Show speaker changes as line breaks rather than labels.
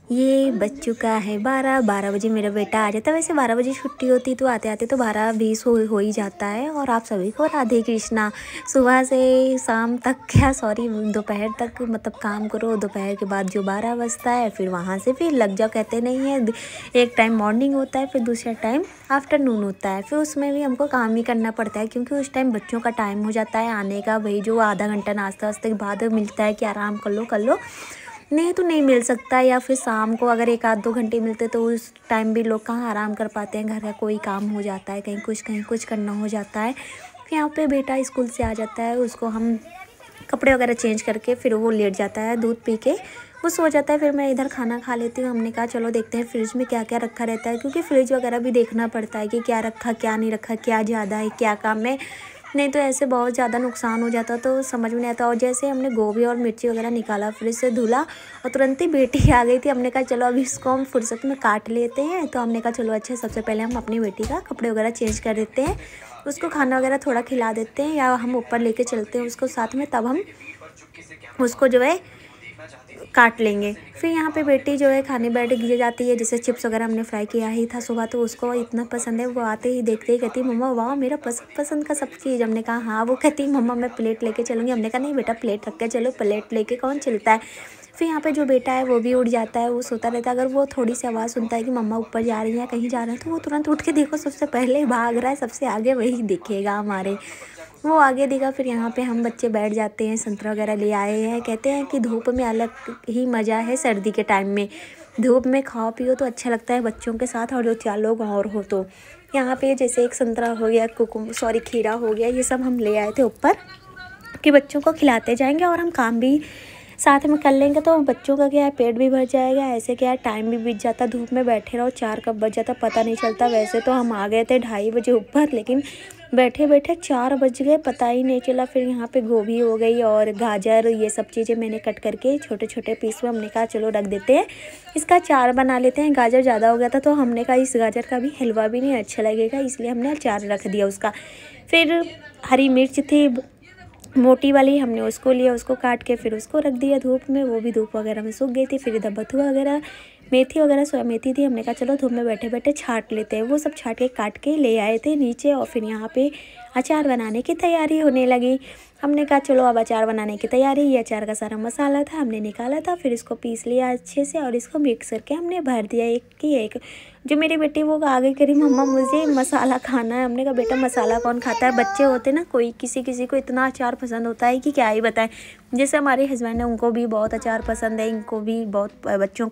ये बज चुका है 12 बजे मेरा बेटा आ जाता है। वैसे 12 बजे छुट्टी होती तो आते आते तो 12:20 हो ही जाता है। और आप सभी को राधे कृष्णा। सुबह से शाम तक, क्या सॉरी, दोपहर तक मतलब काम करो, दोपहर के बाद जो 12 बजता है फिर वहाँ से फिर लग जाओ, कहते नहीं है। एक टाइम मॉर्निंग होता है, फिर दूसरा टाइम आफ्टरनून होता है। फिर उसमें भी हमको काम ही करना पड़ता है, क्योंकि उस टाइम बच्चों का टाइम हो जाता है आने का। वही जो आधा घंटा नाश्ता वास्ते के बाद मिलता है कि आराम कर लो, नहीं तो नहीं मिल सकता। या फिर शाम को अगर 1-2 घंटे मिलते तो उस टाइम भी लोग कहाँ आराम कर पाते हैं। घर का कोई काम हो जाता है, कहीं कुछ करना हो जाता है। फिर यहाँ पे बेटा स्कूल से आ जाता है, उसको हम कपड़े वगैरह चेंज करके फिर वो लेट जाता है, दूध पी के वो सो जाता है। फिर मैं इधर खाना खा लेती हूँ। हमने कहा चलो देखते हैं फ्रिज में क्या क्या रखा रहता है, क्योंकि फ्रिज वगैरह भी देखना पड़ता है कि क्या रखा क्या नहीं रखा, क्या ज़्यादा है क्या कम है। नहीं तो ऐसे बहुत ज़्यादा नुकसान हो जाता तो समझ में नहीं आता। और जैसे हमने गोभी और मिर्ची वगैरह निकाला, फ्रिज से धुला और तुरंत ही बेटी आ गई थी। हमने कहा चलो अभी इसको हम फुर्सत में काट लेते हैं। तो हमने कहा चलो अच्छा, सबसे पहले हम अपनी बेटी का कपड़े वगैरह चेंज कर देते हैं, उसको खाना वगैरह थोड़ा खिला देते हैं, या हम ऊपर लेके चलते हैं उसको साथ में, तब हम उसको जो है काट लेंगे। फिर यहाँ पे बेटी जो है खाने बैठ गिर जाती है। जैसे चिप्स वगैरह हमने फ्राई किया ही था सुबह, तो उसको इतना पसंद है। वो आते ही देखते ही कहती मम्मा वाह मेरा पसंद का सब चीज़। हमने कहा हाँ। वो कहती मम्मा मैं प्लेट लेके चलूँगी। हमने कहा नहीं बेटा, प्लेट रख के चलो, प्लेट लेके कौन चलता है। फिर यहाँ पे जो बेटा है वो भी उठ जाता है, वो सोता रहता है। अगर वो थोड़ी सी आवाज़ सुनता है कि मम्मा ऊपर जा रही है या कहीं जा रहा है, तो वो तुरंत उठ के देखो सबसे पहले भाग रहा है, सबसे आगे वही दिखेगा हमारे। वो आगे देखा। फिर यहाँ पे हम बच्चे बैठ जाते हैं, संतरा वगैरह ले आए हैं। कहते हैं कि धूप में अलग ही मज़ा है, सर्दी के टाइम में धूप में खाओ पियो तो अच्छा लगता है बच्चों के साथ, और 2-4 लोग और हो तो। यहाँ पे जैसे एक संतरा हो गया, खीरा हो गया, ये सब हम ले आए थे ऊपर कि बच्चों को खिलाते जाएंगे और हम काम भी साथ में कर लेंगे। तो बच्चों का क्या है, पेट भी भर जाएगा, ऐसे क्या है टाइम भी बीत जाता। धूप में बैठे रहो, 4 कब बज जाता पता नहीं चलता। वैसे तो हम आ गए थे 2:30 बजे ऊपर, लेकिन बैठे बैठे 4 बज गए, पता ही नहीं चला। फिर यहाँ पे गोभी हो गई और गाजर, ये सब चीज़ें मैंने कट करके छोटे छोटे पीस में हमने कहा चलो रख देते हैं, इसका अचार बना लेते हैं। गाजर ज़्यादा हो गया था तो हमने कहा इस गाजर का भी हलवा भी नहीं अच्छा लगेगा, इसलिए हमने अचार रख दिया उसका। फिर हरी मिर्च थी मोटी वाली, हमने उसको लिया, उसको काट के फिर उसको रख दिया धूप में। वो भी धूप वगैरह में सूख गई थी। फिर इधर बथुआ वगैरह, मेथी वगैरह, सोया मेथी थी। हमने कहा चलो धूप में बैठे बैठे छांट लेते हैं। वो सब छांट के काट के ले आए थे नीचे। और फिर यहाँ पे अचार बनाने की तैयारी होने लगी। हमने कहा चलो अब अचार बनाने की तैयारी। ये अचार का सारा मसाला था, हमने निकाला था, फिर इसको पीस लिया अच्छे से और इसको मिक्स करके हमने भर दिया एक की एक। जो मेरी बेटी वो आगे करी मम्मा मुझे मसाला खाना है। हमने कहा बेटा मसाला कौन खाता है, बच्चे होते ना, कोई किसी किसी को इतना अचार पसंद होता है कि क्या ही बताएं। जैसे हमारे हस्बैंड है, उनको भी बहुत अचार पसंद है, इनको भी बहुत, बच्चों को